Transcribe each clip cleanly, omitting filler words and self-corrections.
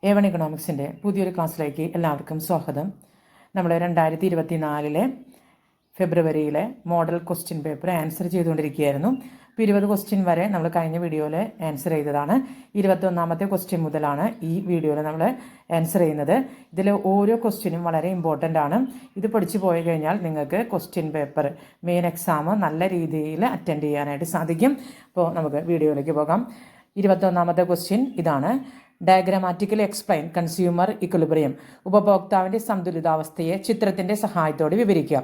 A1 എക്കണോമിക്സിൻ്റെ പുതിയൊരു ക്ലാസ്സിലേക്ക് എല്ലാവർക്കും സ്വാഗതം. നമ്മൾ 2024 ഫെബ്രുവരിയിലെ മോഡൽ ക്വസ്റ്റ്യൻ പേപ്പർ ആൻസർ ചെയ്തുകൊണ്ടിരിക്കുകയായിരുന്നു. ഇപ്പോൾ 20 ക്വസ്റ്റ്യൻ വരെ നമ്മൾ കഴിഞ്ഞ വീഡിയോയിൽ ആൻസർ ചെയ്തതാണ്. 21ാമത്തെ ക്വസ്റ്റ്യൻ മുതലാണ് ഈ വീഡിയോയിൽ നമ്മൾ ആൻസർ ചെയ്യുന്നത്. ഇതിൽ ഓരോ ക്വസ്റ്റ്യനും വളരെ ഇമ്പോർട്ടൻ്റ് ആണ്. ഇത് പഠിച്ചു പോയി കഴിഞ്ഞാൽ നിങ്ങൾക്ക് ക്വസ്റ്റ്യൻ പേപ്പർ മെയിൻ എക്സാം നല്ല രീതിയിൽ അറ്റൻഡ് ചെയ്യാനായിട്ട് സാധിക്കും. അപ്പോൾ നമുക്ക് വീഡിയോയിലേക്ക് പോകാം. 21ാമത്തെ ക്വസ്റ്റ്യൻ ഇതാണ്. ഡയഗ്രാമാറ്റിക്കലി എക്സ്പ്ലെയിൻ കൺസ്യൂമർ ഇക്വിലിബ്രിയം. ഉപഭോക്താവിൻ്റെ സന്തുലിതാവസ്ഥയെ ചിത്രത്തിൻ്റെ സഹായത്തോടെ വിവരിക്കുക.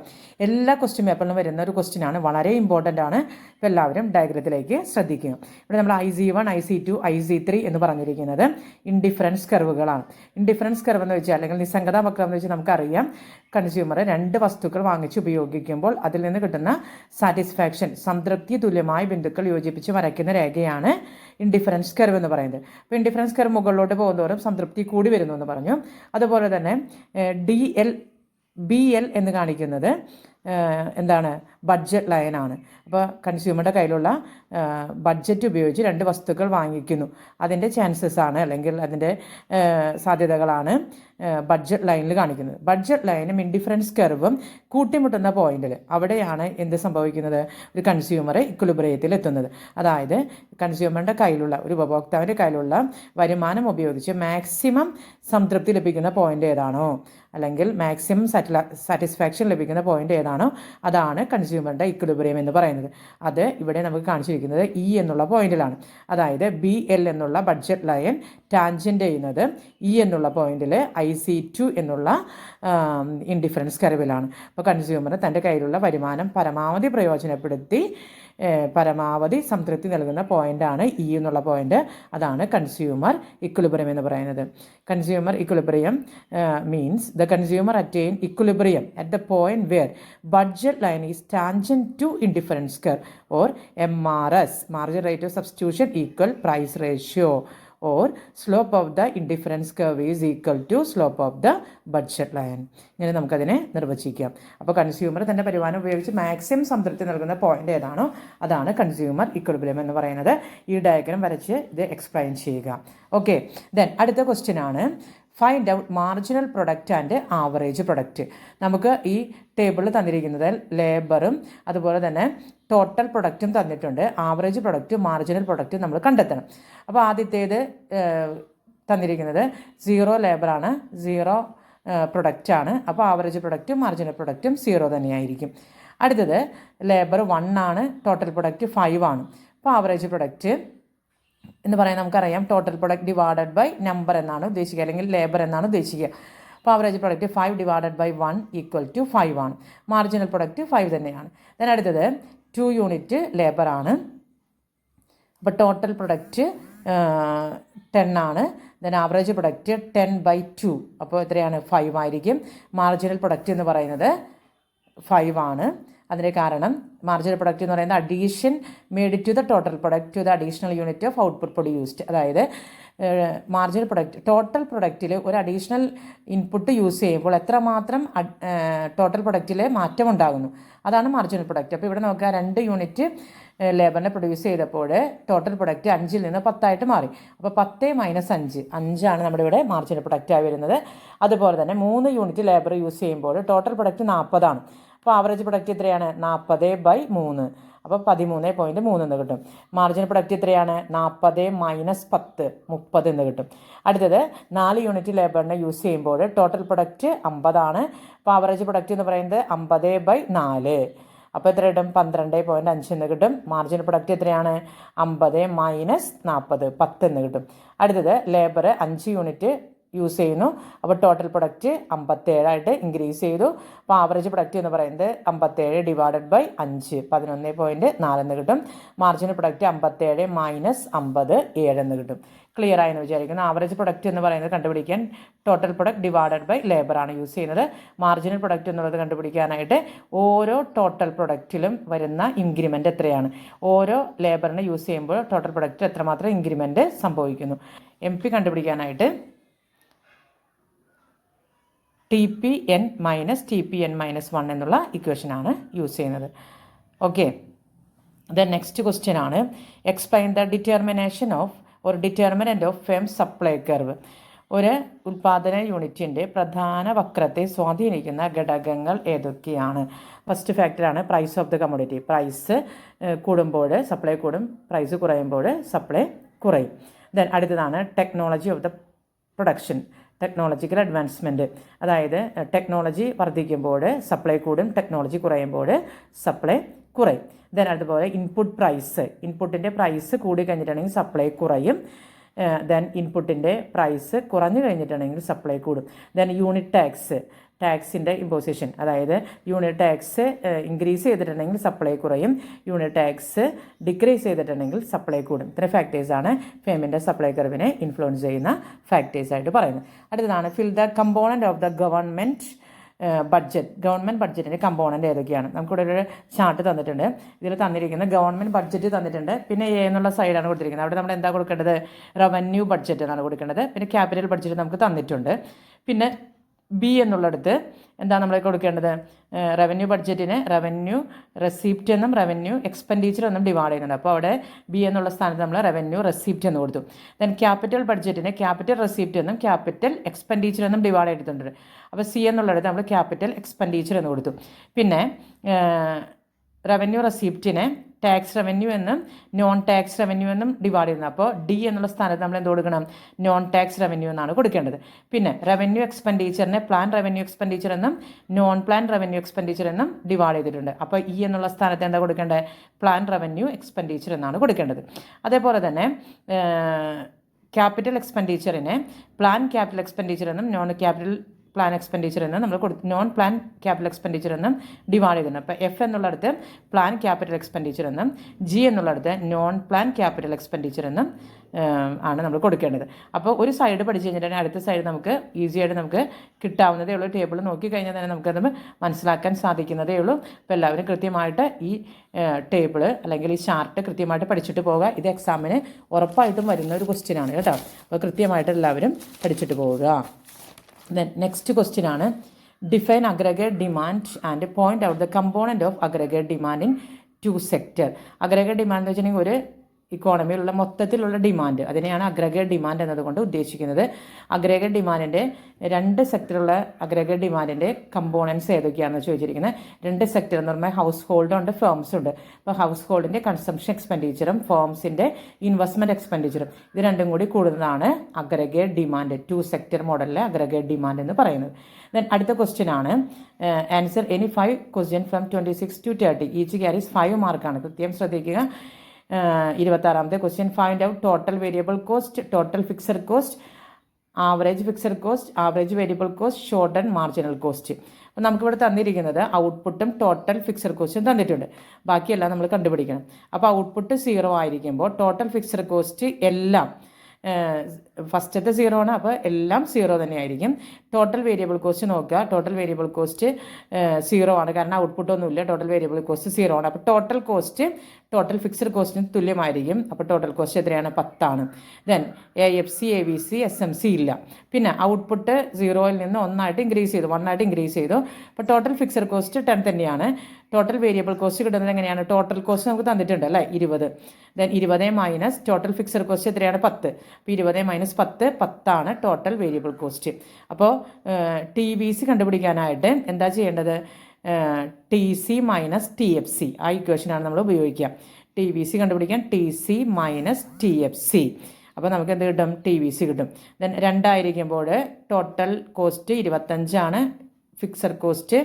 എല്ലാ ക്വസ്റ്റ്യൻ പേപ്പറിലും വരുന്ന ഒരു ക്വസ്റ്റ്യനാണ്, വളരെ ഇമ്പോർട്ടൻ്റ് ആണ്. ഇപ്പോൾ എല്ലാവരും ഡയഗ്രത്തിലേക്ക് ശ്രദ്ധിക്കുക. ഇവിടെ നമ്മൾ IC1, IC2, IC3 എന്ന് പറഞ്ഞിരിക്കുന്നത് ഇൻഡിഫറൻസ് കർവുകളാണ്. ഇൻഡിഫറൻസ് കർവ് എന്ന് വെച്ചാൽ അല്ലെങ്കിൽ നിസ്സംഗത വക്രം എന്ന് വെച്ചാൽ നമുക്കറിയാം, കൺസ്യൂമർ രണ്ട് വസ്തുക്കൾ വാങ്ങിച്ച് ഉപയോഗിക്കുമ്പോൾ അതിൽ നിന്ന് കിട്ടുന്ന സാറ്റിസ്ഫാക്ഷൻ, സംതൃപ്തി തുല്യമായ ബിന്ദുക്കൾ യോജിപ്പിച്ച് വരയ്ക്കുന്ന രേഖയാണ് ഇൻഡിഫറൻസ് കർവ് എന്ന് പറയുന്നത്. അപ്പോൾ ഇൻഡിഫറൻസ് കർവ് മുകളിലോട്ട് പോകുന്നതോറും സംതൃപ്തി കൂടി വരുന്നു എന്ന് പറഞ്ഞു. അതുപോലെ തന്നെ BL എന്ന് കാണിക്കുന്നത് എന്താണ്, ബഡ്ജറ്റ് ലൈനാണ്. അപ്പോൾ കൺസ്യൂമറുടെ കയ്യിലുള്ള ബഡ്ജറ്റ് ഉപയോഗിച്ച് രണ്ട് വസ്തുക്കൾ വാങ്ങിക്കുന്നു, അതിൻ്റെ ചാൻസസ് ആണ് അല്ലെങ്കിൽ അതിൻ്റെ സാധ്യതകളാണ് ബഡ്ജറ്റ് ലൈനിൽ കാണിക്കുന്നത്. ബഡ്ജറ്റ് ലൈനും ഇൻഡിഫറൻസ് കർവും കൂട്ടിമുട്ടുന്ന പോയിന്റിൽ അവിടെയാണ് എന്ത് സംഭവിക്കുന്നത്, ഒരു കൺസ്യൂമർ ഇക്വിലിബ്രിയത്തിൽ എത്തുന്നത്. അതായത് കൺസ്യൂമറിൻ്റെ കയ്യിലുള്ള, ഒരു ഉപഭോക്താവിൻ്റെ കയ്യിലുള്ള വരുമാനം ഉപയോഗിച്ച് മാക്സിമം സംതൃപ്തി ലഭിക്കുന്ന പോയിന്റ് ഏതാണോ അല്ലെങ്കിൽ മാക്സിമം സാറ്റിസ്ഫാക്ഷൻ ലഭിക്കുന്ന പോയിന്റ് ഏതാണോ അതാണ് കൺസ്യൂമറിൻ്റെ ഇക്വിലിബ്രിയം എന്ന് പറയുന്നത്. അത് ഇവിടെ നമുക്ക് കാണിച്ചിരിക്കുന്നത് E എന്നുള്ള പോയിന്റിലാണ്. അതായത് BL എന്നുള്ള ബഡ്ജറ്റ് ലൈൻ ടാൻജൻ്റ് ചെയ്യുന്നത് E എന്നുള്ള പോയിന്റിൽ IC2 എന്നുള്ള ഇൻഡിഫറൻസ് കർവിലാണ്. അപ്പോൾ കൺസ്യൂമർ തൻ്റെ കയ്യിലുള്ള വരുമാനം പരമാവധി പ്രയോജനപ്പെടുത്തി പരമാവധി സംതൃപ്തി നൽകുന്ന പോയിൻ്റാണ് E എന്നുള്ള പോയിന്റ്. അതാണ് കൺസ്യൂമർ ഇക്വിലിബ്രിയം എന്ന് പറയുന്നത്. Consumer equilibrium means the consumer attain equilibrium at the point where budget line is tangent to indifference curve, or MRS, margin rate of substitution equal price ratio, or slope of the indifference curve is equal to slope of the budget line. ഇങ്ങനെ നമുക്കതിനെ നിർവചിക്കാം. അപ്പോൾ consumer തൻ്റെ വരുമാനം ഉപയോഗിച്ച് maximum സംതൃപ്തി നൽകുന്ന point ഏതാണോ അതാണ് കൺസ്യൂമർ ഇക്വിലിബ്രിയം എന്ന് പറയുന്നത്. ഈ ഡയഗ്രം വരച്ച് ഇത് എക്സ്പ്ലെയിൻ ചെയ്യുക. ഓക്കെ, ദെൻ അടുത്ത ക്വസ്റ്റ്യൻ ആണ്, find out marginal product and average product. നമുക്ക് ഈ ടേബിളിൽ തന്നിരിക്കുന്നത് ലേബറും അതുപോലെ തന്നെ ടോട്ടൽ പ്രൊഡക്റ്റും തന്നിട്ടുണ്ട്. ആവറേജ് പ്രൊഡക്റ്റും മാർജിനൽ പ്രൊഡക്റ്റും നമ്മൾ കണ്ടെത്തണം. അപ്പോൾ ആദ്യത്തേത് തന്നിരിക്കുന്നത് 0 ലേബറാണ്, 0 പ്രൊഡക്റ്റാണ്. അപ്പോൾ ആവറേജ് പ്രൊഡക്റ്റും മാർജിനൽ പ്രൊഡക്റ്റും 0 തന്നെയായിരിക്കും. അടുത്തത് ലേബർ 1 ആണ്, ടോട്ടൽ പ്രൊഡക്റ്റ് 5 ആണ്. അപ്പോൾ ആവറേജ് പ്രൊഡക്റ്റ് എന്ന് പറയാൻ നമുക്കറിയാം, total product divided by number എന്നാണ് ഉദ്ദേശിക്കുക, അല്ലെങ്കിൽ ലേബർ എന്നാണ് ഉദ്ദേശിക്കുക. അപ്പോൾ average product 5 divided by 1 equal to 5 ആണ്. മാർജിനൽ പ്രൊഡക്റ്റ് 5 തന്നെയാണ്. ദെൻ അടുത്തത് 2 യൂണിറ്റ് ലേബർ ആണ്. അപ്പോൾ ടോട്ടൽ പ്രൊഡക്റ്റ് 10 ആണ്. ദെൻ ആവറേജ് പ്രൊഡക്റ്റ് 10/2, അപ്പോൾ എത്രയാണ്, 5 ആയിരിക്കും. മാർജിനൽ പ്രൊഡക്റ്റ് എന്ന് പറയുന്നത് 5 ആണ്. അതിൻ്റെ കാരണം മാർജിനൽ പ്രൊഡക്റ്റ് എന്ന് പറയുന്നത് addition made to the total product to the additional unit of output produced. അതായത് മാർജിനൽ പ്രൊഡക്റ്റ്, ടോട്ടൽ പ്രൊഡക്റ്റിൽ ഒരു അഡീഷണൽ ഇൻപുട്ട് യൂസ് ചെയ്യുമ്പോൾ എത്രമാത്രം ടോട്ടൽ പ്രൊഡക്റ്റിൽ മാറ്റം ഉണ്ടാകുന്നു, അതാണ് മാർജിനൽ പ്രൊഡക്റ്റ്. അപ്പോൾ ഇവിടെ നോക്കുക, 2 യൂണിറ്റ് ലേബറിനെ പ്രൊഡ്യൂസ് ചെയ്തപ്പോൾ ടോട്ടൽ പ്രൊഡക്റ്റ് 5ൽ നിന്ന് 10 മാറി. അപ്പോൾ 10 - 5, 5 ആണ് നമ്മുടെ ഇവിടെ മാർജിനൽ പ്രൊഡക്റ്റായി വരുന്നത്. അതുപോലെ തന്നെ 3 യൂണിറ്റ് ലേബർ യൂസ് ചെയ്യുമ്പോൾ ടോട്ടൽ പ്രൊഡക്റ്റ് 40 ആണ്. അപ്പോൾ ആവറേജ് പ്രൊഡക്റ്റ് എത്രയാണ്, 40/3, അപ്പോൾ 13.3 എന്ന് കിട്ടും. മാർജിനൽ പ്രൊഡക്റ്റ് എത്രയാണ്, 40 - 10, 30 എന്ന് കിട്ടും. അടുത്തത് 4 യൂണിറ്റ് ലേബറിനെ യൂസ് ചെയ്യുമ്പോൾ ടോട്ടൽ പ്രൊഡക്റ്റ് 50 ആണ്. അപ്പോൾ ആവറേജ് പ്രൊഡക്റ്റ് എന്ന് പറയുന്നത് 50/4, അപ്പോൾ എത്ര കിട്ടും, 12.5 എന്ന് കിട്ടും. മാർജിനൽ പ്രൊഡക്റ്റ് എത്രയാണ്, 50 - 40, 10 എന്ന് കിട്ടും. അടുത്തത് ലേബർ 5 യൂണിറ്റ് യൂസ് ചെയ്യുന്നു. അപ്പോൾ ടോട്ടൽ പ്രൊഡക്റ്റ് 57 ആയിട്ട് ഇൻക്രീസ് ചെയ്തു. അപ്പോൾ ആവറേജ് പ്രൊഡക്റ്റ് എന്ന് പറയുന്നത് 57 ഡിവൈഡഡ് ബൈ 5, 11.4 എന്ന് കിട്ടും. മാർജിനൽ പ്രൊഡക്റ്റ് 57 - 50, 7 എന്ന് കിട്ടും. ക്ലിയർ ആയെന്ന് വിചാരിക്കുന്നു. ആവറേജ് പ്രൊഡക്റ്റ് എന്ന് പറയുന്നത് കണ്ടുപിടിക്കാൻ ടോട്ടൽ പ്രൊഡക്റ്റ് ഡിവൈഡഡ് ബൈ ലേബറാണ് യൂസ് ചെയ്യുന്നത്. മാർജിനൽ പ്രൊഡക്റ്റ് എന്നുള്ളത് കണ്ടുപിടിക്കാനായിട്ട് ഓരോ ടോട്ടൽ പ്രൊഡക്റ്റിലും വരുന്ന ഇൻക്രിമെൻറ്റ് എത്രയാണ്, ഓരോ ലേബറിനെ യൂസ് ചെയ്യുമ്പോൾ ടോട്ടൽ പ്രൊഡക്റ്റ് എത്രമാത്രം ഇൻക്രിമെൻറ്റ് സംഭവിക്കുന്നു. MP കണ്ടുപിടിക്കാനായിട്ട് TPN - TPN - 1 എന്നുള്ള ഇക്വേഷനാണ് യൂസ് ചെയ്യുന്നത്. ഓക്കെ, ദെൻ നെക്സ്റ്റ് ക്വസ്റ്റ്യൻ ആണ്, explain the determination of or determinant of firm supply curve. ഒരു ഉൽപ്പാദന യൂണിറ്റിൻ്റെ പ്രധാന വക്രത്തെ സ്വാധീനിക്കുന്ന ഘടകങ്ങൾ ഏതൊക്കെയാണ്? ഫസ്റ്റ് ഫാക്ടറാണ് price of the commodity. Price കൂടുമ്പോൾ സപ്ലൈ കൂടും, പ്രൈസ് കുറയുമ്പോൾ സപ്ലൈ കുറയും. ദെൻ അടുത്തതാണ് technology of the production, technological advancement. അതായത് ടെക്നോളജി വർദ്ധിക്കുമ്പോൾ സപ്ലൈ കൂടും, ടെക്നോളജി കുറയുമ്പോൾ സപ്ലൈ കുറയും. ദെൻ അതുപോലെ ഇൻപുട്ട് പ്രൈസ്, ഇൻപുട്ടിൻ്റെ പ്രൈസ് കൂടി കഴിഞ്ഞിട്ടുണ്ടെങ്കിൽ സപ്ലൈ കുറയും. ദെൻ ഇൻപുട്ടിൻ്റെ പ്രൈസ് കുറഞ്ഞു കഴിഞ്ഞിട്ടുണ്ടെങ്കിൽ സപ്ലൈ കൂടും. ദെൻ യൂണിറ്റ് ടാക്സ്, ടാക്സിൻ്റെ ഇമ്പോസിഷൻ, അതായത് യൂണിറ്റ് ടാക്സ് ഇൻക്രീസ് ചെയ്തിട്ടുണ്ടെങ്കിൽ സപ്ലൈ കുറയും, യൂണിറ്റ് ടാക്സ് ഡിക്രീസ് ചെയ്തിട്ടുണ്ടെങ്കിൽ സപ്ലൈ കൂടും. ഇത്ര ഫാക്ടേഴ്സാണ് ഫേമിൻ്റെ സപ്ലൈ കർവിനെ ഇൻഫ്ലുവൻസ് ചെയ്യുന്ന ഫാക്ടേഴ്സായിട്ട് പറയുന്നത്. അടുത്തതാണ് fill the component of the government budget. Government ബഡ്ജറ്റിൻ്റെ കമ്പോണൻ്റ് ഏതൊക്കെയാണ്? നമുക്കിവിടെ ഒരു ചാർട്ട് തന്നിട്ടുണ്ട്. ഇതിൽ തന്നിരിക്കുന്ന ഗവൺമെൻറ് ബഡ്ജറ്റ് തന്നിട്ടുണ്ട്. പിന്നെ എ എന്നുള്ള സൈഡാണ് കൊടുത്തിരിക്കുന്നത്. അവിടെ നമ്മൾ എന്താ കൊടുക്കേണ്ടത്? റവന്യൂ ബഡ്ജറ്റ് എന്നാണ് കൊടുക്കേണ്ടത്. പിന്നെ ക്യാപിറ്റൽ ബഡ്ജറ്റ് നമുക്ക് തന്നിട്ടുണ്ട്. പിന്നെ ബി എന്നുള്ളിടത്ത് എന്താ നമ്മൾ കൊടുക്കേണ്ടത്? റവന്യൂ ബഡ്ജറ്റിന് റവന്യൂ റെസിപ്റ്റ് എന്നും റവന്യൂ എക്സ്പെൻഡിച്ചർ എന്നും ഡിവൈഡ് ചെയ്യുന്നുണ്ട്. അപ്പോൾ അവിടെ ബി എന്നുള്ള സ്ഥാനത്ത് നമ്മൾ റവന്യൂ റെസിപ്റ്റ് എന്ന് കൊടുത്തു. ദെൻ ക്യാപിറ്റൽ ബഡ്ജറ്റിന് ക്യാപിറ്റൽ റെസിപ്റ്റ് എന്നും ക്യാപിറ്റൽ എക്സ്പെൻഡിച്ചർ എന്നും ഡിവൈഡ് ചെയ്തിട്ടുണ്ട്. അപ്പോൾ സി എന്നുള്ളിടത്ത് നമ്മൾ ക്യാപിറ്റൽ എക്സ്പെൻഡിച്ചർ എന്ന് കൊടുത്തു. പിന്നെ റവന്യൂ റെസിപ്റ്റിനെ ടാക്സ് റവന്യൂ എന്നും നോൺ ടാക്സ് റവന്യൂ എന്നും ഡിവൈഡ് ചെയ്യുന്നത്. അപ്പോൾ ഡി എന്നുള്ള സ്ഥാനത്ത് നമ്മൾ എന്ത് കൊടുക്കണം? നോൺ ടാക്സ് റവന്യൂ എന്നാണ് കൊടുക്കേണ്ടത്. പിന്നെ റവന്യൂ എക്സ്പെൻഡിച്ചറിനെ പ്ലാൻ റവന്യൂ എക്സ്പെൻഡിച്ചർ എന്നും നോൺ പ്ലാൻ റവന്യൂ എക്സ്പെൻഡിച്ചർ എന്നും ഡിവൈഡ് ചെയ്തിട്ടുണ്ട്. അപ്പോൾ ഇ എന്നുള്ള സ്ഥാനത്ത് എന്താ കൊടുക്കേണ്ടത്? പ്ലാൻ റവന്യൂ എക്സ്പെൻഡിച്ചർ എന്നാണ് കൊടുക്കേണ്ടത്. അതേപോലെ തന്നെ ക്യാപിറ്റൽ എക്സ്പെൻഡിച്ചറിനെ പ്ലാൻ ക്യാപിറ്റൽ എക്സ്പെൻഡിച്ചർ എന്നും നോൺ ക്യാപിറ്റൽ പ്ലാൻ എക്സ്പെൻഡിച്ചർ എന്നും നമ്മൾ നോൺ പ്ലാൻ ക്യാപിറ്റൽ എക്സ്പെൻഡിച്ചർ എന്നും ഡിവൈഡ് ചെയ്തിട്ടുണ്ട്. അപ്പോൾ എഫ് എന്നുള്ളിടത്ത് പ്ലാൻ ക്യാപിറ്റൽ എക്സ്പെൻഡിച്ചർ എന്നും ജി എന്നുള്ളിടത്ത് നോൺ പ്ലാൻ ക്യാപിറ്റൽ എക്സ്പെൻഡിച്ചർ എന്നും ആണ് നമ്മൾ കൊടുക്കേണ്ടത്. അപ്പോൾ ഒരു സൈഡ് പഠിച്ചു കഴിഞ്ഞിട്ടുണ്ടെങ്കിൽ അടുത്ത സൈഡ് നമുക്ക് ഈസിയായിട്ട് നമുക്ക് കിട്ടാവുന്നതേ ഉള്ളൂ. ടേബിൾ നോക്കിക്കഴിഞ്ഞാൽ തന്നെ നമുക്കത് മനസ്സിലാക്കാൻ സാധിക്കുന്നതേ ഉള്ളൂ. അപ്പോൾ എല്ലാവരും കൃത്യമായിട്ട് ഈ ടേബിൾ അല്ലെങ്കിൽ ഈ ചാർട്ട് കൃത്യമായിട്ട് പഠിച്ചിട്ട് പോവുക. ഇത് എക്സാമിന് ഉറപ്പായിട്ടും വരുന്ന ഒരു ക്വസ്റ്റ്യനാണ് കേട്ടോ. അപ്പോൾ കൃത്യമായിട്ട് എല്ലാവരും പഠിച്ചിട്ട് പോവുക. Then next question ആണ് define aggregate demand and point out the component of aggregate demand in two sector. aggregate demand എന്ന് വെച്ചിട്ടുണ്ടെങ്കിൽ ഒരു ഇക്കോണമിയിലുള്ള മൊത്തത്തിലുള്ള ഡിമാൻഡ്, അതിനെയാണ് അഗ്രഗേറ്റ് ഡിമാൻഡ് എന്നതുകൊണ്ട് ഉദ്ദേശിക്കുന്നത്. അഗ്രഗേറ്റ് ഡിമാൻഡിൻ്റെ രണ്ട് സെക്ടറുള്ള അഗ്രഗേറ്റ് ഡിമാൻഡിൻ്റെ കമ്പോണൻസ് ഏതൊക്കെയാണെന്ന് ചോദിച്ചിരിക്കുന്നത്. രണ്ട് സെക്ടർ എന്ന് പറഞ്ഞാൽ ഹൗസ് ഹോൾഡും ഉണ്ട്, ഫേംസും ഉണ്ട്. അപ്പോൾ ഹൗസ് ഹോൾഡിൻ്റെ കൺസംഷൻ എക്സ്പെൻഡിച്ചറും ഫേംസിൻ്റെ ഇൻവെസ്റ്റ്മെൻറ്റ് എക്സ്പെൻഡിച്ചറും ഇത് രണ്ടും കൂടി കൂടുന്നതാണ് അഗ്രഗേറ്റ് ഡിമാൻഡ്. ടു സെക്ടർ മോഡലിലെ അഗ്രഗേറ്റ് ഡിമാൻഡ് എന്ന് പറയുന്നത്. ദെൻ അടുത്ത ക്വസ്റ്റ്യൻ ആണ് answer any 5 question from 26 to 30. Each carries 5 മാർക്കാണ്. കൃത്യം ശ്രദ്ധിക്കുക. 26ാമത്തെ question find out total variable cost, total fixed cost, average fixed cost, average variable cost, short and marginal cost. അപ്പോൾ നമുക്കിവിടെ തന്നിരിക്കുന്നത് ഔട്ട്പുട്ടും ടോട്ടൽ ഫിക്സഡ് കോസ്റ്റും തന്നിട്ടുണ്ട്. ബാക്കിയെല്ലാം നമ്മൾ കണ്ടുപിടിക്കണം. അപ്പോൾ ഔട്ട്പുട്ട് 0 ആയിരിക്കുമ്പോൾ ടോട്ടൽ ഫിക്സഡ് കോസ്റ്റ് എല്ലാം ഫസ്റ്റത്തെ 0 ആണ്. അപ്പോൾ എല്ലാം 0 തന്നെയായിരിക്കും. ടോട്ടൽ വേരിയബിൾ കോസ്റ്റ് നോക്കുക. ടോട്ടൽ വേരിയബിൾ കോസ്റ്റ് 0 ആണ്, കാരണം ഔട്ട്പുട്ടൊന്നുമില്ല. ടോട്ടൽ വേരിയബിൾ കോസ്റ്റ് 0 ആണ്. അപ്പോൾ ടോട്ടൽ കോസ്റ്റ് ടോട്ടൽ ഫിക്സഡ് കോസ്റ്റിന് തുല്യമായിരിക്കും. അപ്പോൾ ടോട്ടൽ കോസ്റ്റ് എത്രയാണ്? 10 ആണ്. ദെൻ AFC AVC SMC ഇല്ല. പിന്നെ ഔട്ട്പുട്ട് 0ൽ നിന്ന് 1 ആയിട്ട് ഇൻക്രീസ് ചെയ്തു, 1 ആയിട്ട് ഇൻക്രീസ് ചെയ്തു. അപ്പോൾ ടോട്ടൽ ഫിക്സഡ് കോസ്റ്റ് 10 തന്നെയാണ്. ടോട്ടൽ വേരിയബിൾ കോസ്റ്റ് കിട്ടുന്നത് എങ്ങനെയാണ്? ടോട്ടൽ കോസ്റ്റ് നമുക്ക് തന്നിട്ടുണ്ട് അല്ലേ, 20. Then 20 minus total fixed cost എത്രയാണ്? 10. അപ്പോൾ 20 മൈനസ് 10 10 ടോട്ടൽ വേരിയബിൾ കോസ്റ്റ്. അപ്പോൾ TVC കണ്ടുപിടിക്കാനായിട്ട് എന്താ ചെയ്യേണ്ടത്? TC മൈനസ് TFC ആ ഇക്വേഷനാണ് നമ്മൾ ഉപയോഗിക്കുക. TVC കണ്ടുപിടിക്കാൻ TC മൈനസ് TFC. അപ്പോൾ നമുക്ക് എന്ത് കിട്ടും? TVC കിട്ടും. ദെൻ 2 ആയിരിക്കുമ്പോൾ ടോട്ടൽ കോസ്റ്റ് 25 ഫിക്സഡ് കോസ്റ്റ്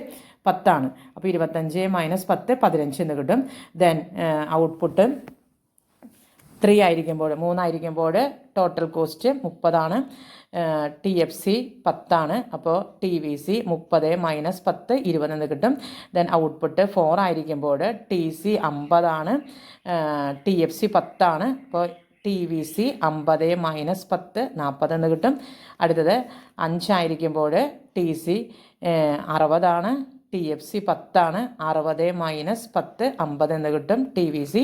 10. അപ്പോൾ 25 മൈനസ് 10 15 എന്ന് കിട്ടും. ദെൻ ഔട്ട്പുട്ട് 3 ആയിരിക്കുമ്പോൾ 3 ആയിരിക്കുമ്പോൾ ടോട്ടൽ കോസ്റ്റ് 30 TFC 10. അപ്പോൾ TVC 30 മൈനസ് 10 20 എന്ന് കിട്ടും. ദെൻ ഔട്ട്പുട്ട് 4 ആയിരിക്കുമ്പോൾ TC 50 TFC 10. അപ്പോൾ TVC 50 മൈനസ് 10 40 എന്ന് കിട്ടും. അടുത്തത് 5 ആയിരിക്കുമ്പോൾ TC 60 TFC 10 60 മൈനസ് 10 50 എന്ന് കിട്ടും TVC.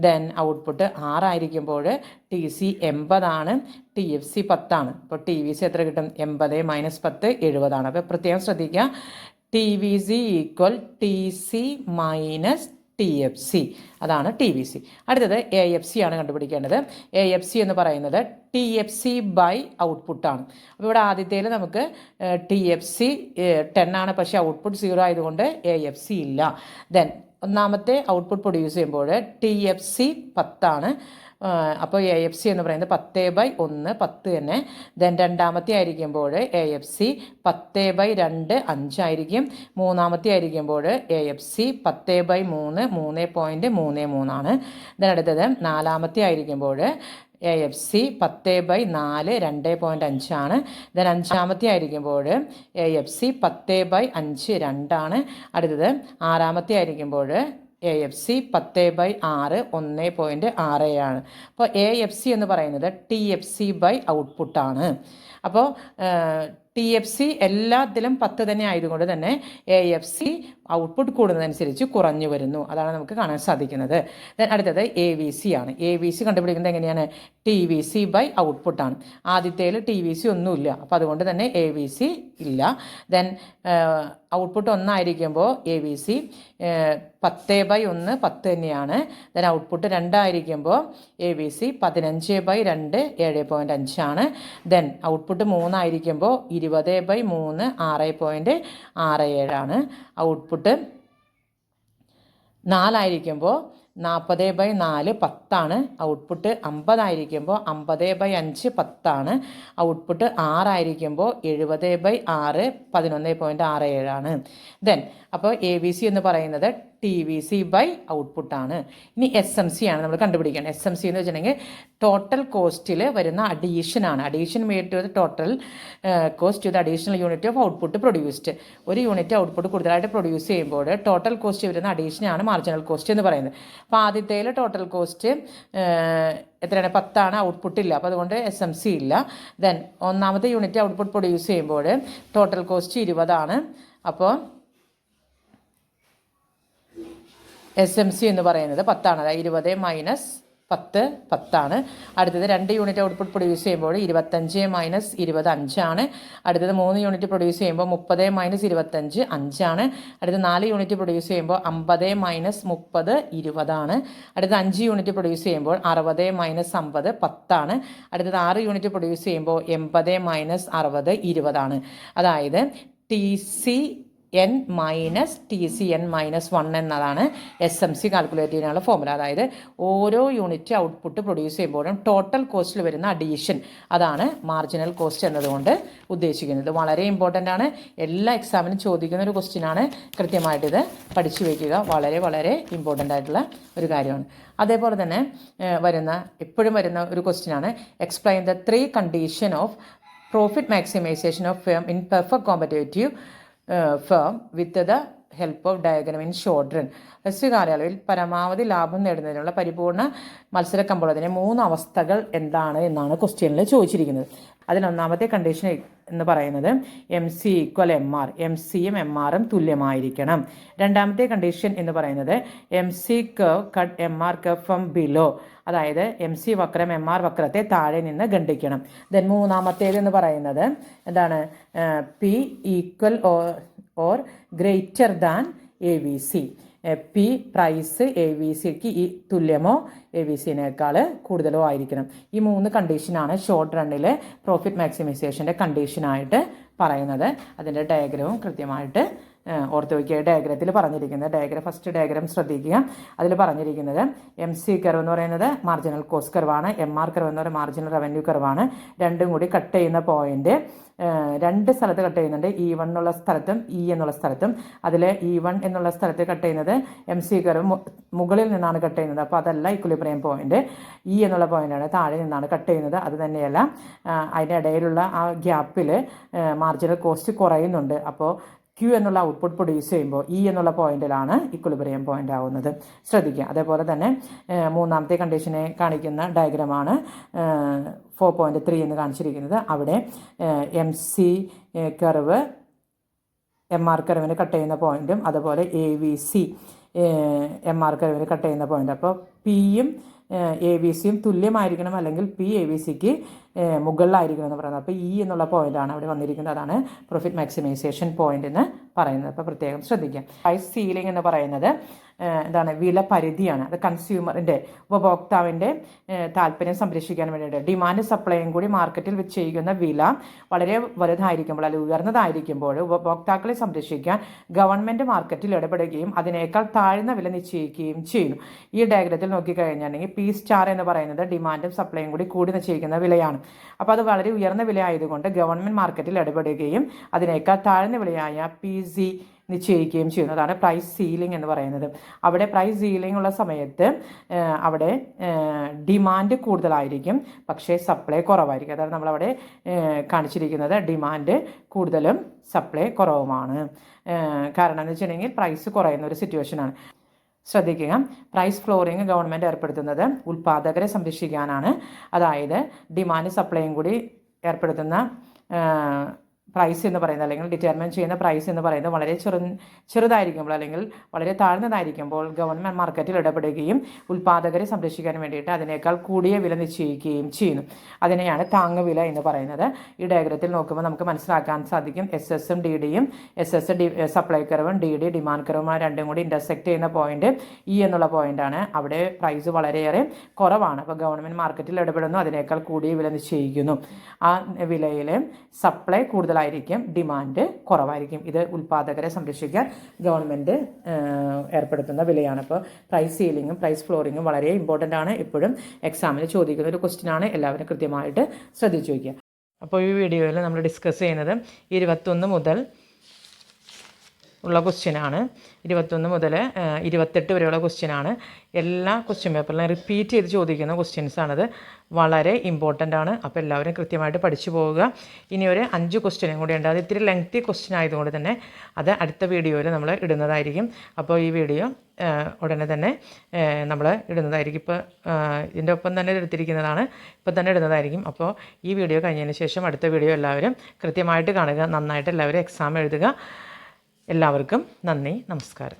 ദെൻ ഔട്ട്പുട്ട് 6 ആയിരിക്കുമ്പോൾ TC 80 TFC 10. അപ്പോൾ TVC എത്ര കിട്ടും? 80 മൈനസ് 10 70. അപ്പോൾ പ്രത്യേകം ശ്രദ്ധിക്കുക, TVC equal TC minus TFC, അതാണ് TVC. അടുത്തത് AFC ആണ് കണ്ടുപിടിക്കേണ്ടത്. AFC എന്ന് പറയുന്നത് TFC ബൈ ഔട്ട്പുട്ടാണ്. അപ്പോൾ ഇവിടെ ആദ്യത്തേൽ നമുക്ക് TFC 10 ആണ്, പക്ഷേ ഔട്ട്പുട്ട് 0 ആയതുകൊണ്ട് AFC ഇല്ല. ദെൻ ഒന്നാമത്തെ ഔട്ട്പുട്ട് പ്രൊഡ്യൂസ് ചെയ്യുമ്പോൾ TFC 10 ആണ്. അപ്പോൾ AFC എന്ന് പറയുന്നത് 10/1 10 തന്നെ. ദെൻ രണ്ടാമത്തെ ആയിരിക്കുമ്പോൾ AFC 10/2 5 ആയിരിക്കും. മൂന്നാമത്തെ ആയിരിക്കുമ്പോൾ AFC 10/3 3.33 ആണ്. ദെൻ അടുത്തത് നാലാമത്തെ ആയിരിക്കുമ്പോൾ AFC 10/4 2.5 ആണ്. ദെൻ അഞ്ചാമത്തെ ആയിരിക്കുമ്പോൾ AFC 10/5 2 ആണ്. അടുത്തത് ആറാമത്തെ ആയിരിക്കുമ്പോൾ AFC 10/6 1.6 ആണ്. അപ്പോൾ AFC എന്ന് പറയുന്നത് TFC ബൈ ഔട്ട്പുട്ടാണ്. അപ്പോൾ TFC എല്ലാത്തിലും 10 തന്നെ ആയതുകൊണ്ട് തന്നെ AFC ഔട്ട്പുട്ട് കൂടുന്നതനുസരിച്ച് കുറഞ്ഞു വരുന്നു. അതാണ് നമുക്ക് കാണാൻ സാധിക്കുന്നത്. ദെൻ അടുത്തത് AVC ആണ്. AVC കണ്ടുപിടിക്കുന്നത് എങ്ങനെയാണ്? TVC ബൈ ഔട്ട്പുട്ടാണ്. ആദ്യത്തേൽ TVC ഒന്നുമില്ല, അപ്പോൾ അതുകൊണ്ട് തന്നെ AVC ഇല്ല. ദെൻ ഔട്ട്പുട്ട് 1 ആയിരിക്കുമ്പോൾ AVC 10/1 10 തന്നെയാണ്. ദെൻ ഔട്ട്പുട്ട് 2 ആയിരിക്കുമ്പോൾ AVC 15/2 7.5 ആണ്. ദെൻ ഔട്ട്പുട്ട് 3 ആയിരിക്കുമ്പോൾ 20/3 6.67 ആണ്. ഔട്ട്പുട്ട് 4 ആയിരിക്കുമ്പോൾ 40/4 10 ആണ്. ഔട്ട്പുട്ട് 50 ആയിരിക്കുമ്പോൾ 50/5 10 ആണ്. ഔട്ട്പുട്ട് 6 ആയിരിക്കുമ്പോൾ 70/6 11.67 ആണ്. ദെൻ അപ്പോൾ AVC എന്ന് പറയുന്നത് TVC ബൈ ഔട്ട്പുട്ടാണ്. ഇനി SMC ആണ് നമ്മൾ കണ്ടുപിടിക്കുന്നത്. SMC എന്ന് വെച്ചിട്ടുണ്ടെങ്കിൽ ടോട്ടൽ കോസ്റ്റിൽ വരുന്ന അഡീഷനാണ്. Addition made to the total cost to the additional unit of output produced. ഒരു യൂണിറ്റ് ഔട്ട്പുട്ട് കൂടുതലായിട്ട് പ്രൊഡ്യൂസ് ചെയ്യുമ്പോൾ ടോട്ടൽ കോസ്റ്റ് വരുന്ന അഡീഷനാണ് മാർജിനൽ കോസ്റ്റ് എന്ന് പറയുന്നത്. അപ്പോൾ ആദ്യത്തേൽ ടോട്ടൽ കോസ്റ്റ് എത്രയാണ്? 10 ആണ്. ഔട്ട്പുട്ട് ഇല്ല, അപ്പോൾ അതുകൊണ്ട് SMC ഇല്ല. ദെൻ ഒന്നാമത്തെ യൂണിറ്റ് ഔട്ട്പുട്ട് പ്രൊഡ്യൂസ് ചെയ്യുമ്പോൾ ടോട്ടൽ കോസ്റ്റ് 20 ആണ്. അപ്പോൾ SMC എന്ന് പറയുന്നത് 10 ആണ്. അതായത് 20 മൈനസ് 10 10 ആണ്. അടുത്തത് 2 യൂണിറ്റ് ഔട്ട്പുട്ട് പ്രൊഡ്യൂസ് ചെയ്യുമ്പോൾ 25 മൈനസ് 20 5 ആണ്. അടുത്തത് 3 യൂണിറ്റ് പ്രൊഡ്യൂസ് ചെയ്യുമ്പോൾ 30 മൈനസ് 25 5 ആണ്. അടുത്തത് 4 യൂണിറ്റ് പ്രൊഡ്യൂസ് ചെയ്യുമ്പോൾ 50 മൈനസ് 30 20 ആണ്. അടുത്തത് 5 യൂണിറ്റ് പ്രൊഡ്യൂസ് ചെയ്യുമ്പോൾ 60 മൈനസ് 50 10 ആണ്. അടുത്തത് 6 യൂണിറ്റ് പ്രൊഡ്യൂസ് ചെയ്യുമ്പോൾ 80 മൈനസ് 60 20 ആണ്. അതായത് TCN മൈനസ് TCN മൈനസ് 1 എന്നതാണ് SMC കാൽക്കുലേറ്റ് ചെയ്യാനുള്ള ഫോർമുല. അതായത് ഓരോ യൂണിറ്റ് ഔട്ട്പുട്ട് പ്രൊഡ്യൂസ് ചെയ്യുമ്പോഴും ടോട്ടൽ കോസ്റ്റിൽ വരുന്ന അഡീഷൻ, അതാണ് മാർജിനൽ കോസ്റ്റ് എന്നതുകൊണ്ട് ഉദ്ദേശിക്കുന്നത്. വളരെ ഇമ്പോർട്ടൻ്റ് ആണ്. എല്ലാ എക്സാമിനും ചോദിക്കുന്ന ഒരു ക്വസ്റ്റ്യനാണ്. കൃത്യമായിട്ടിത് പഠിച്ചു വയ്ക്കുക. വളരെ വളരെ ഇമ്പോർട്ടൻ്റ് ആയിട്ടുള്ള ഒരു കാര്യമാണ്. അതേപോലെ തന്നെ എപ്പോഴും വരുന്ന ഒരു ക്വസ്റ്റ്യനാണ് explain the 3 condition of profit maximisation of firm in perfect competitive firm with the help of diagram in short run. ഹ്രസ്വ കാലയളവിൽ പരമാവധി ലാഭം നേടുന്നതിനുള്ള പരിപൂർണ്ണ മത്സര കമ്പോളത്തിൻ്റെ 3 അവസ്ഥകൾ എന്താണ് എന്നാണ് ക്വസ്റ്റ്യനിൽ ചോദിച്ചിരിക്കുന്നത്. അതിലൊന്നാമത്തെ കണ്ടീഷൻ എന്ന് പറയുന്നത് MC = MR, MCയും MRും തുല്യമായിരിക്കണം. രണ്ടാമത്തെ കണ്ടീഷൻ എന്ന് പറയുന്നത് MC curve cut MR curve from below, അതായത് MC വക്രം MR വക്രത്തെ താഴെ നിന്ന് ഖണ്ഡിക്കണം. ദെൻ മൂന്നാമത്തേത് എന്ന് പറയുന്നത് എന്താണ്? P equal or greater than AVC. P price AVCക്ക് തുല്യമോ AVCനേക്കാൾ കൂടുതലോ ആയിരിക്കണം. ഈ 3 കണ്ടീഷനാണ് ഷോർട്ട് റണ്ണിലെ പ്രോഫിറ്റ് മാക്സിമൈസേഷൻ്റെ കണ്ടീഷനായിട്ട് പറയുന്നത്. അതിൻ്റെ ഡയഗ്രവും കൃത്യമായിട്ട് ഓർത്ത് വയ്ക്കുക. ഡയഗ്രത്തിൽ പറഞ്ഞിരിക്കുന്നത് ഫസ്റ്റ് ഡയഗ്രം ശ്രദ്ധിക്കുക. അതിൽ പറഞ്ഞിരിക്കുന്നത് MC കർവ് എന്ന് പറയുന്നത് മാർജിനൽ കോസ്റ്റ് കർവാണ്. MR കർവ് എന്ന് പറയുന്നത് മാർജിനൽ റവന്യൂ കർവാണ്. രണ്ടും കൂടി കട്ട് ചെയ്യുന്ന പോയിന്റ് 2 സ്ഥലത്ത് കട്ട് ചെയ്യുന്നുണ്ട്. E1 എന്നുള്ള സ്ഥലത്തും E എന്നുള്ള സ്ഥലത്തും. അതിൽ E1 എന്നുള്ള സ്ഥലത്ത് കട്ട് ചെയ്യുന്നത് MC കർവ് മുകളിൽ നിന്നാണ് കട്ട് ചെയ്യുന്നത്. അപ്പോൾ അതല്ല ഇക്വിലിബ്രിയം പോയിന്റ്. E എന്നുള്ള പോയിന്റാണ് താഴെ നിന്നാണ് കട്ട് ചെയ്യുന്നത്. അത് തന്നെയല്ല അതിൻ്റെ ഇടയിലുള്ള ആ ഗ്യാപ്പിൽ മാർജിനൽ കോസ്റ്റ് കുറയുന്നുണ്ട്. അപ്പോൾ Q എന്നുള്ള ഔട്ട്പുട്ട് പ്രൊഡ്യൂസ് ചെയ്യുമ്പോൾ E എന്നുള്ള പോയിന്റിലാണ് ഇക്വിലിബ്രിയം പോയിന്റ് ആവുന്നത്. ശ്രദ്ധിക്കുക. അതേപോലെ തന്നെ മൂന്നാമത്തെ കണ്ടീഷനെ കാണിക്കുന്ന ഡയഗ്രമാണ് 4.3 എന്ന് കാണിച്ചിരിക്കുന്നത്. അവിടെ MC കർവ് MR കർവിന് കട്ട് ചെയ്യുന്ന പോയിന്റും അതുപോലെ AVC MR കർവിന് കട്ട് ചെയ്യുന്ന പോയിന്റ്. അപ്പോൾ Pയും AVCയും തുല്യമായിരിക്കണം, അല്ലെങ്കിൽ P AVCക്ക് മുകളിലായിരിക്കണം എന്ന് പറയുന്നത്. അപ്പോൾ എന്നുള്ള പോയിൻ്റാണ് അവിടെ വന്നിരിക്കുന്നത്. അതാണ് പ്രോഫിറ്റ് മാക്സിമൈസേഷൻ പോയിൻ്റ് എന്ന് പറയുന്നത്. അപ്പോൾ പ്രത്യേകം ശ്രദ്ധിക്കാം. പ്രൈസ് സീലിംഗ് എന്ന് പറയുന്നത് എന്താണ്, വില പരിധിയാണ്. അത് കൺസ്യൂമറിൻ്റെ, ഉപഭോക്താവിൻ്റെ താല്പര്യം സംരക്ഷിക്കാൻ വേണ്ടിയിട്ട് ഡിമാൻഡ് സപ്ലൈയും കൂടി മാർക്കറ്റിൽ വെച്ച് ചെയ്യുന്ന വില വളരെ വലുതായിരിക്കുമ്പോൾ അല്ലെങ്കിൽ ഉയർന്നതായിരിക്കുമ്പോൾ ഉപഭോക്താക്കളെ സംരക്ഷിക്കാൻ ഗവൺമെൻറ് മാർക്കറ്റിൽ ഇടപെടുകയും അതിനേക്കാൾ താഴ്ന്ന വില നിശ്ചയിക്കുകയും ചെയ്യുന്നു. ഈ ഡയഗ്രത്തിൽ നോക്കിക്കഴിഞ്ഞിട്ടുണ്ടെങ്കിൽ P* എന്ന് പറയുന്നത് ഡിമാൻഡും സപ്ലൈയും കൂടി നിശ്ചയിക്കുന്ന വിലയാണ്. അപ്പോൾ അത് വളരെ ഉയർന്ന വില ആയതുകൊണ്ട് ഗവൺമെൻറ് മാർക്കറ്റിൽ ഇടപെടുകയും അതിനേക്കാൾ താഴ്ന്ന വിലയായ PC നിശ്ചയിക്കുകയും ചെയ്യുന്നതാണ് പ്രൈസ് സീലിംഗ് എന്ന് പറയുന്നത്. അവിടെ പ്രൈസ് സീലിംഗ് ഉള്ള സമയത്ത് അവിടെ ഡിമാൻഡ് കൂടുതലായിരിക്കും, പക്ഷേ സപ്ലൈ കുറവായിരിക്കും. അതാണ് നമ്മളവിടെ കാണിച്ചിരിക്കുന്നത്. ഡിമാൻഡ് കൂടുതലും സപ്ലൈ കുറവുമാണ്. കാരണം എന്ന് വെച്ചിട്ടുണ്ടെങ്കിൽ പ്രൈസ് കുറയുന്ന ഒരു സിറ്റുവേഷനാണ്. ശ്രദ്ധിക്കുക, പ്രൈസ് ഫ്ലോറിങ് ഗവൺമെൻറ് ഏർപ്പെടുത്തുന്നത് ഉൽപ്പാദകരെ സംരക്ഷിക്കാനാണ്. അതായത് ഡിമാൻഡ് സപ്ലൈയും കൂടി ഏർപ്പെടുത്തുന്ന പ്രൈസ് എന്ന് പറയുന്നത് അല്ലെങ്കിൽ ഡിറ്റർമിൻ ചെയ്യുന്ന പ്രൈസ് എന്ന് പറയുന്നത് വളരെ ചെറുതായിരിക്കുമ്പോൾ അല്ലെങ്കിൽ വളരെ താഴ്ന്നതായിരിക്കുമ്പോൾ ഗവൺമെൻറ് മാർക്കറ്റിൽ ഇടപെടുകയും ഉൽപ്പാദകരെ സംരക്ഷിക്കാൻ വേണ്ടിയിട്ട് അതിനേക്കാൾ കൂടിയ വില നിശ്ചയിക്കുകയും ചെയ്യുന്നു. അതിനെയാണ് താങ്ങുവില എന്ന് പറയുന്നത്. ഈ ഡയഗ്രത്തിൽ നോക്കുമ്പോൾ നമുക്ക് മനസ്സിലാക്കാൻ സാധിക്കും SS-ഉം DD-യും SS സപ്ലൈ കർവും DD ഡിമാൻഡ് കർവും രണ്ടും കൂടി ഇൻ്റർസെക്റ്റ് ചെയ്യുന്ന പോയിന്റ് എന്നുള്ള പോയിൻ്റാണ്. അവിടെ പ്രൈസ് വളരെയേറെ കുറവാണ്. അപ്പോൾ ഗവൺമെൻറ് മാർക്കറ്റിൽ ഇടപെടുന്നു, അതിനേക്കാൾ കൂടിയ വില നിശ്ചയിക്കുന്നു. ആ വിലയിൽ സപ്ലൈ കൂടുതലായിരിക്കും, ഡിമാൻഡ് കുറവായിരിക്കും. ഇത് ഉൽപ്പാദകരെ സംരക്ഷിക്കാൻ ഗവൺമെൻറ് ഏർപ്പെടുത്തുന്ന വിലയാണ്. അപ്പോൾ പ്രൈസ് സീലിങ്ങും പ്രൈസ് ഫ്ലോറിങ്ങും വളരെ ഇമ്പോർട്ടൻ്റ് ആണ്. എപ്പോഴും എക്സാമിന് ചോദിക്കുന്ന ഒരു ക്വസ്റ്റ്യനാണ്. എല്ലാവരും കൃത്യമായിട്ട് ശ്രദ്ധിച്ചു വയ്ക്കുക. അപ്പോൾ ഈ വീഡിയോയിൽ നമ്മൾ ഡിസ്കസ് ചെയ്യുന്നത് 21 മുതൽ ഉള്ള ക്വസ്റ്റ്യനാണ്. 21 മുതൽ 28 വരെയുള്ള ക്വസ്റ്റ്യനാണ്. എല്ലാ ക്വസ്റ്റ്യൻ പേപ്പറിലും റിപ്പീറ്റ് ചെയ്ത് ചോദിക്കുന്ന ക്വസ്റ്റ്യൻസാണത്. വളരെ ഇമ്പോർട്ടൻ്റ് ആണ്. അപ്പോൾ എല്ലാവരും കൃത്യമായിട്ട് പഠിച്ചു പോവുക. ഇനി ഒരു 5 ക്വസ്റ്റ്യനും കൂടി ഉണ്ട്. അത് ഇത്തിരി ലെങ്തി ക്വസ്റ്റ്യൻ ആയതുകൊണ്ട് തന്നെ അത് അടുത്ത വീഡിയോയിൽ നമ്മൾ ഇടുന്നതായിരിക്കും. അപ്പോൾ ഈ വീഡിയോ ഉടനെ തന്നെ നമ്മൾ ഇടുന്നതായിരിക്കും. ഇപ്പോൾ ഇതിൻ്റെ ഒപ്പം തന്നെ എടുത്തിരിക്കുന്നതാണ്, ഇപ്പോൾ തന്നെ ഇടുന്നതായിരിക്കും. അപ്പോൾ ഈ വീഡിയോ കഴിഞ്ഞതിന് ശേഷം അടുത്ത വീഡിയോ എല്ലാവരും കൃത്യമായിട്ട് കാണുക. നന്നായിട്ട് എല്ലാവരും എക്സാം എഴുതുക. എല്ലാവർക്കും നന്ദി, നമസ്കാരം.